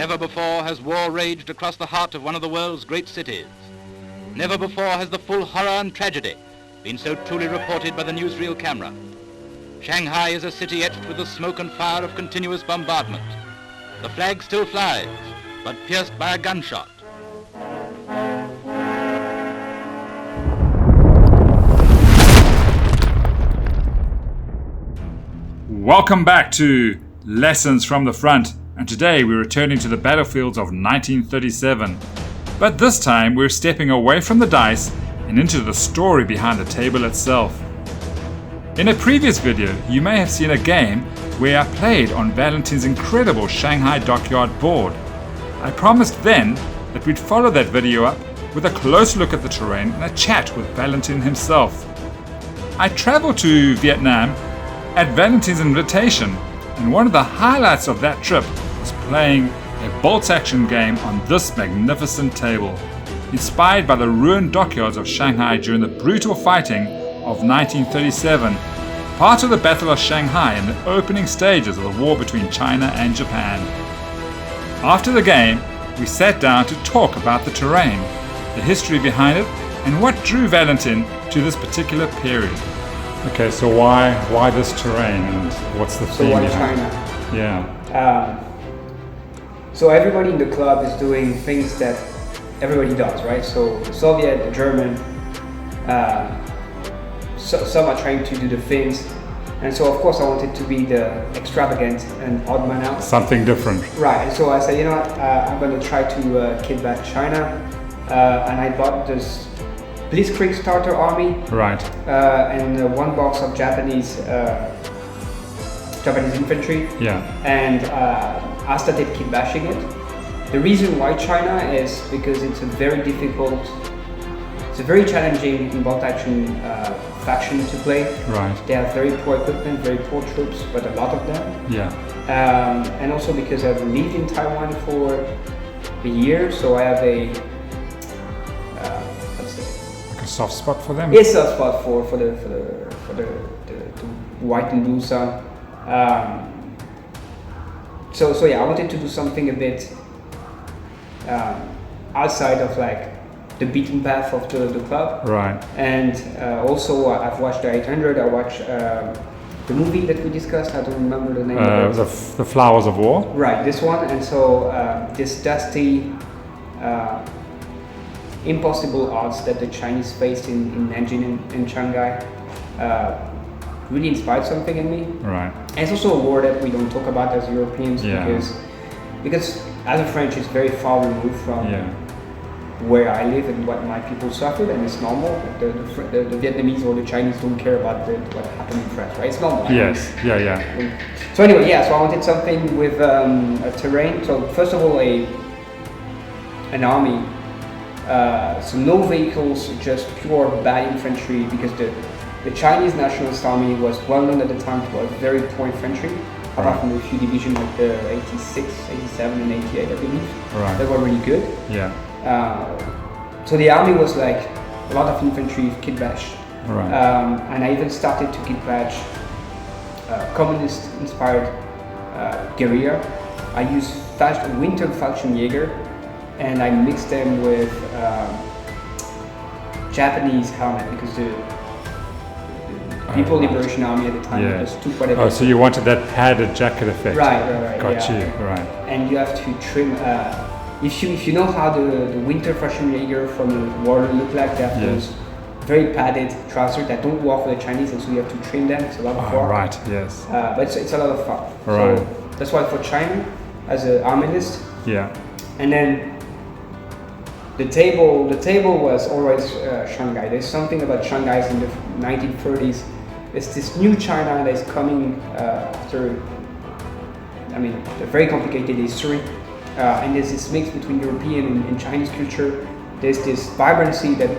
Never before has war raged across the heart of one of the world's great cities. Never before has the full horror and tragedy been so truly reported by the newsreel camera. Shanghai is a city etched with the smoke and fire of continuous bombardment. The flag still flies, but pierced by a gunshot. Welcome back to Lessons from the Front, and today we're returning to the battlefields of 1937. But this time we're stepping away from the dice and into the story behind the table itself. In a previous video, you may have seen a game where I played on Valentin's incredible Shanghai Dockyard board. I promised then that we'd follow that video up with a close look at the terrain and a chat with Valentin himself. I traveled to Vietnam at Valentin's invitation, and one of the highlights of that trip was playing a bolt-action game on this magnificent table. Inspired by the ruined dockyards of Shanghai during the brutal fighting of 1937, part of the Battle of Shanghai and the opening stages of the war between China and Japan. After the game, we sat down to talk about the terrain, the history behind it, and what drew Valentin to this particular period. Okay, so why this terrain and what's the theme? So why behind China? Yeah. So everybody in the club is doing things that everybody does, right? So the Soviet, the German, some are trying to do the things, and so of course I wanted to be the extravagant and odd man out. Something different. Right, and so I said, you know what, I'm going to try to kid back China, and I bought this Blitzkrieg starter army, Right. and one box of Japanese infantry. Yeah. And I started kit bashing it. The reason why China is because it's a very challenging bolt action faction to play. Right. They have very poor equipment, very poor troops, but a lot of them. Yeah. And also because I've lived in Taiwan for a year, so I have a Like a soft spot for them. it's a spot for the white and blue sun. So yeah, I wanted to do something a bit outside of like the beaten path of the club. Right. And also I've watched the 800. I watched the movie that we discussed. I don't remember the name of it. The Flowers of War. Right, this one. And so this dusty, impossible odds that the Chinese faced in Nanjing and Shanghai really inspired something in me. Right. And it's also a war that we don't talk about as Europeans, Yeah. because as a French, it's very far removed from where I live and what my people suffered, and it's normal. The Vietnamese or the Chinese don't care about what happened in France, right? It's normal. Yes. Yeah. So anyway, so I wanted something with a terrain. So first of all, an army. So no vehicles, just pure bad infantry, because the Chinese Nationalist Army was well known at the time to have very poor infantry, apart from a few divisions like the 86, 87 and 88, I believe. Right. They were really good. Yeah. So the army was like a lot of infantry kit bashed. Right. And I even started to kit bash communist-inspired guerrilla. I used Winter Fallschirmjäger, and I mixed them with Japanese helmet, because the People Liberation Army at the time just took whatever. Oh, so you wanted that padded jacket effect. Right. Got yeah. you. Right. And you have to trim. If you know how the Winter Fallschirmjäger from the war look like, they have those very padded trousers that don't work for the Chinese, and so you have to trim them. It's a lot of work. Right. Yes. But it's a lot of fun. Right. So that's why for China, as an armament. Yeah. And then the table was always Shanghai. There's something about Shanghai in the 1930s. It's this new China that is coming after, a very complicated history. And there's this mix between European and Chinese culture. There's this vibrancy that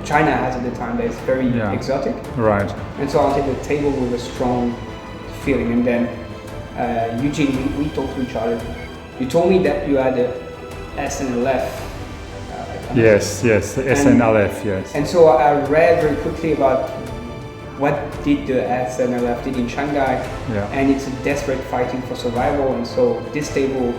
China has at the time that is very exotic. Right. And so I wanted a table with a strong feeling. And then Eugene, we talked to each other. You told me that you had a SNLF. Yes, the SNLF, yes. And so I read very quickly about what did the SNLF did in Shanghai, and it's a desperate fighting for survival. And so this table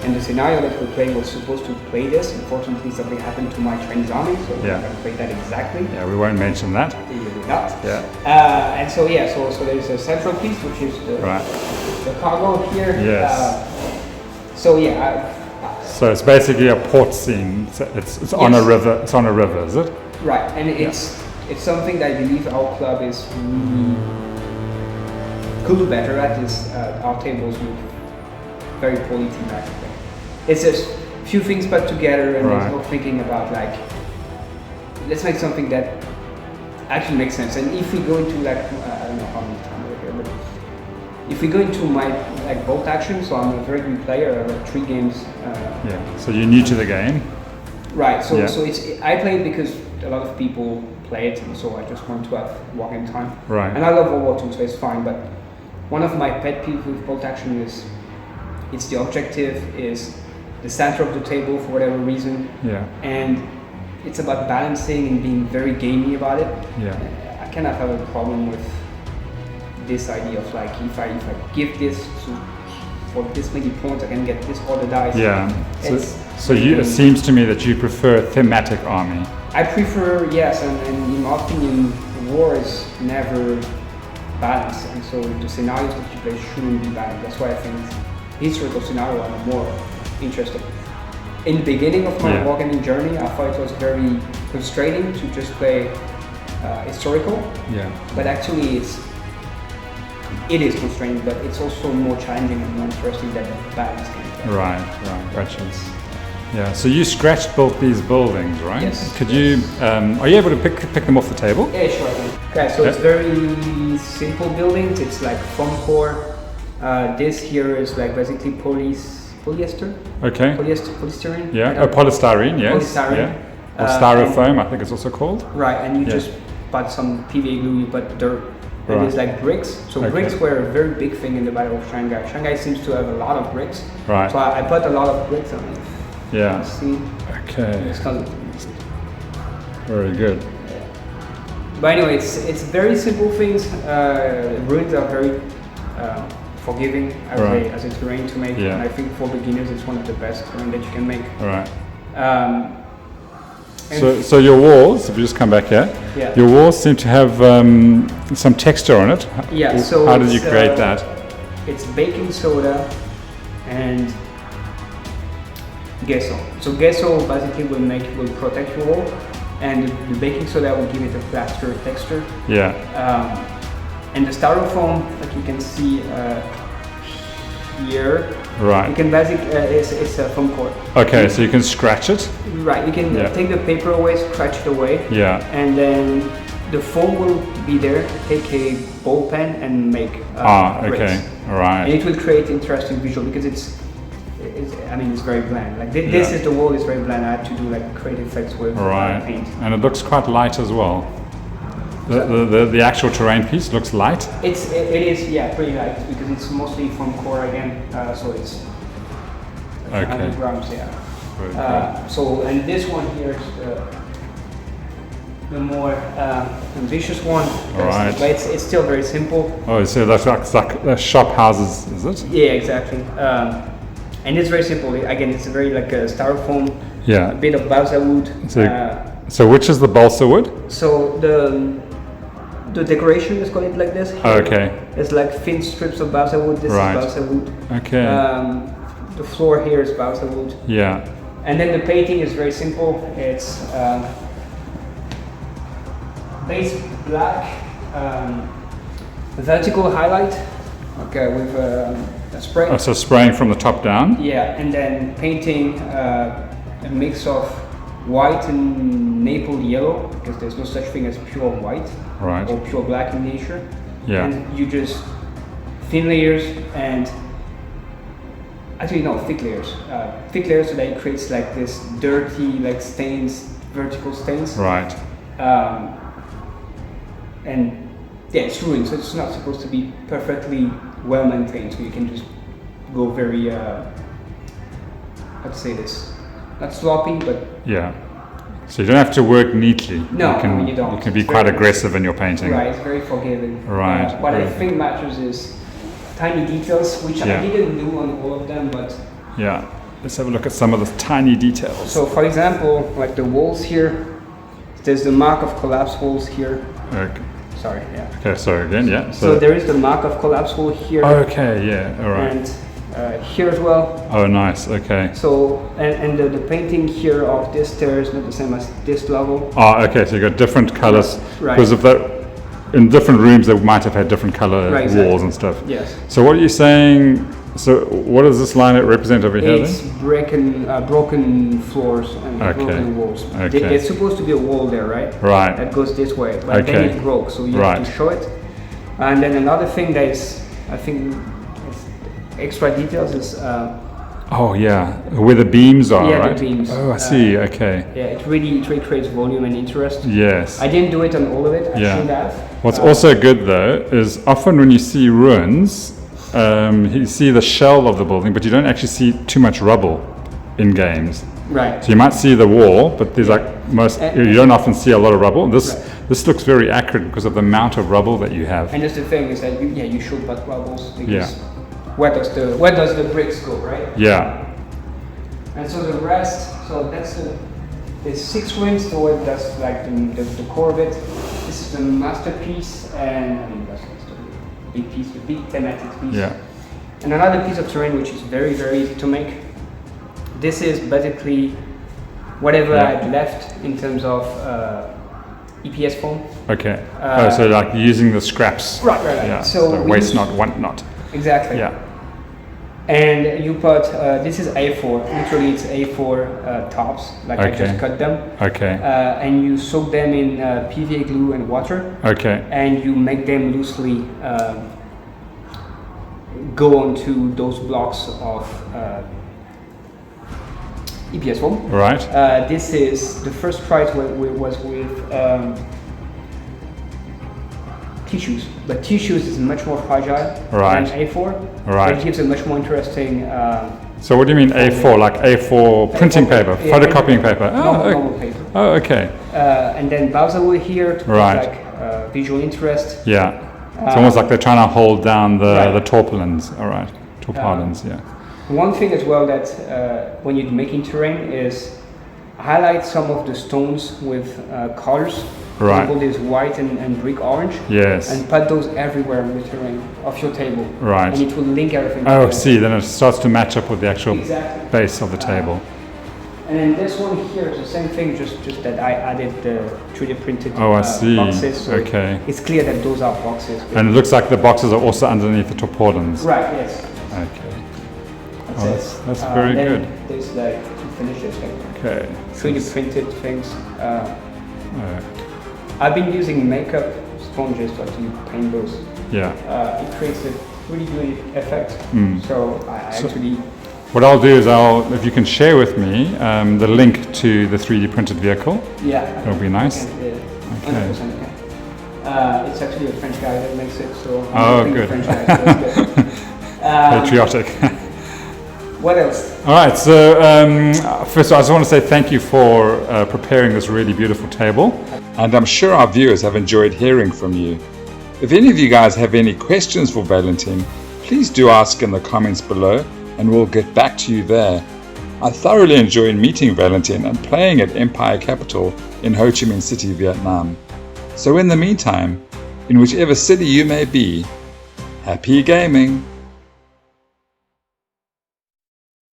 And the scenario that we're playing was supposed to play this. Unfortunately, something happened to my Chinese army, so we're not going to play that exactly. Yeah, we won't mention that. We will not. Yeah. And so so there's a central piece, which is the cargo here. Yes. So it's basically a port scene. It's on a river. It's on a river, is it? Right, and it's something that I believe our club is could do better at. Is our tables look very poorly thematic. It's just a few things put together, and there's no thinking about like, let's make something that actually makes sense. And if we go into like, I don't know how many times we're here, but if we go into my like bolt action, so I'm a very good player. I have 3 games. So you're new to the game. Right. So I play it because a lot of people play it, and so I just want to have wargame time. Right. And I love World War II, so it's fine. But one of my pet peeves with bolt action is it's the objective is the center of the table for whatever reason. Yeah. And it's about balancing and being very gamey about it. Yeah. I kind of have a problem with this idea of like if I give this for this many points I can get this all the dice. Yeah. It seems to me that you prefer a thematic army. I prefer, yes, and in my opinion war is never balanced, and so the scenarios that you play shouldn't be balanced. That's why I think historical scenario I'm more interested. In the beginning of my wargaming journey, I thought it was very constraining to just play historical. Yeah. But actually, it is constraining, but it's also more challenging and more interesting than the balance game. Right. Gotcha. Yeah. So you scratch built these buildings, right? Yes. Could you? Are you able to pick them off the table? Yeah, sure. I can. Okay, so it's very simple buildings. It's like foam core. This here is like basically polyester. Okay. Polystyrene. Yeah. Polystyrene. Yes. Polystyrene. Yeah. Or styrofoam, I think it's also called. Right, and you just put some PVA glue. You put dirt. And it's like bricks. So bricks were a very big thing in the Battle of Shanghai. Shanghai seems to have a lot of bricks. Right. So I put a lot of bricks on it. Yeah. See. Okay. Very good. But anyway, it's very simple things. Ruins are very forgiving as a terrain to make, and I think for beginners it's one of the best terrain that you can make. Right. So your walls, if you just come back here, your walls seem to have some texture on it. Yeah. So how did you create that? It's baking soda and gesso. So gesso basically will protect your wall, and the baking soda will give it a plaster texture. Yeah. And the styrofoam, like you can see here, you can basically it's a foam core. Okay, so you can scratch it. Right, you can take the paper away, scratch it away. Yeah. And then the foam will be there. Take a ball pen and make okay, all right. And it will create interesting visual because it's very bland. Like this is the wall is very bland. I had to do like creative effects with paint. And it looks quite light as well. The actual terrain piece looks light. It is pretty light because it's mostly from core again. So it's 100 grams. So and this one here is the more ambitious one. Right. But it's still very simple. Oh, so that's like shop houses, is it? Yeah, exactly. And it's very simple. Again, it's very like a styrofoam. Yeah. A bit of balsa wood. So which is the balsa wood? So the decoration is called it like this. Okay. It's like thin strips of balsa wood. This is balsa wood. Okay. The floor here is balsa wood. Yeah. And then the painting is very simple. It's base black, vertical highlight. Okay, with a spray. Oh, so spraying from the top down? Yeah, and then painting a mix of white and maple yellow, because there's no such thing as pure white or pure black in nature. Yeah. And you just thin layers and actually no, thick layers. Thick layers so that it creates like this dirty like stains, vertical stains. Right. And yeah, it's ruined, so it's not supposed to be perfectly well maintained, so you can just go very, how to say this, not sloppy, but... Yeah, so you don't have to work neatly. No, you don't. You can be quite aggressive in your painting. Right, it's very forgiving. Right. What I think matters is tiny details, which I didn't do on all of them, but... Yeah. Let's have a look at some of the tiny details. So for example, like the walls here, there's the mark of collapse walls here. Okay. Sorry, yeah. Okay, sorry again, yeah. So there is the mark of collapse wall here. Okay, yeah, all right. And here as well. Oh, nice, okay. So, and the painting here of this stair is not the same as this level. Oh, okay, so you got different colors. Right. Because of that, in different rooms they might have had different color Right, walls exactly. and stuff. Yes. So what are you saying? So what does this line represent over here It's then? broken floors and Okay. broken walls. Okay. There's supposed to be a wall there, right? Right. That goes this way, but then Okay. it broke, so you Right. have to show it. And then another thing that is, I think, is extra details is Oh yeah, where the beams are, yeah, right? the beams. Oh, I see, okay. Yeah, it really creates volume and interest. Yes. I didn't do it on all of it. I Yeah. should have. What's also good though is often when you see ruins, you see the shell of the building, but you don't actually see too much rubble in games. Right. So you might see the wall, but there's like you don't often see a lot of rubble. Right. This looks very accurate because of the amount of rubble that you have. And just the thing is that you should put rubbles because Yeah. where does the bricks go, right? Yeah. And so the rest, so that's there's 6 rooms, so that's like the core of it. This is the masterpiece, and I mean that's the big piece, the big thematic piece. Yeah. And another piece of terrain which is very, very easy to make. This is basically whatever Yeah. I'd left in terms of EPS foam. Okay. So like using the scraps. Right. Yeah. So we waste use- not, want not. Exactly. Yeah. And you put, this is A4, literally it's A4 tops, like I Okay. just cut them. Okay. And you soak them in PVA glue and water, Okay. and you make them loosely go onto those blocks of EPS foam. Right. This is, the first price was with tissues, but tissues is much more fragile Right. than A4. Right. It gives a much more interesting. So what do you mean A4? Like A4 printing paper, Yeah, photocopying paper? normal paper. Oh, okay. And then balsa wood here to put Right. like visual interest. Yeah. It's almost like they're trying to hold down Right. the tarpaulins. All right. Tarpaulins, yeah. One thing as well that when you're making terrain is highlight some of the stones with colors. For Right. example, there's white and brick orange. Yes. And put those everywhere in the terrain of your table. Right. And it will link everything. Oh, together. see, then it starts to match up with the actual Exactly. base of the table. And then this one here is the same thing, just that I added the 3D printed Oh, I see. boxes. So Okay. it's clear that those are boxes. And it looks like the boxes are also underneath the tarpaulins. Right, yes. Okay. That's Oh, it. that's very then good. There's like two finishes, like Okay. 3D printed things. Uh, I've been using makeup sponges to actually paint those. yeah. It creates a really good effect. So I So- actually, What I'll do is if you can share with me the link to the 3D printed vehicle. yeah. That'll be nice. Okay. 100% okay. It's actually a French guy that makes it, so I'm Oh, helping the good. French guy, so it's good. Patriotic. What else? All right, so first of all, I just want to say thank you for preparing this really beautiful table. And I'm sure our viewers have enjoyed hearing from you. If any of you guys have any questions for Valentin, please do ask in the comments below and we'll get back to you there. I thoroughly enjoyed meeting Valentin and playing at Empire Capital in Ho Chi Minh City, Vietnam. So in the meantime, in whichever city you may be, happy gaming!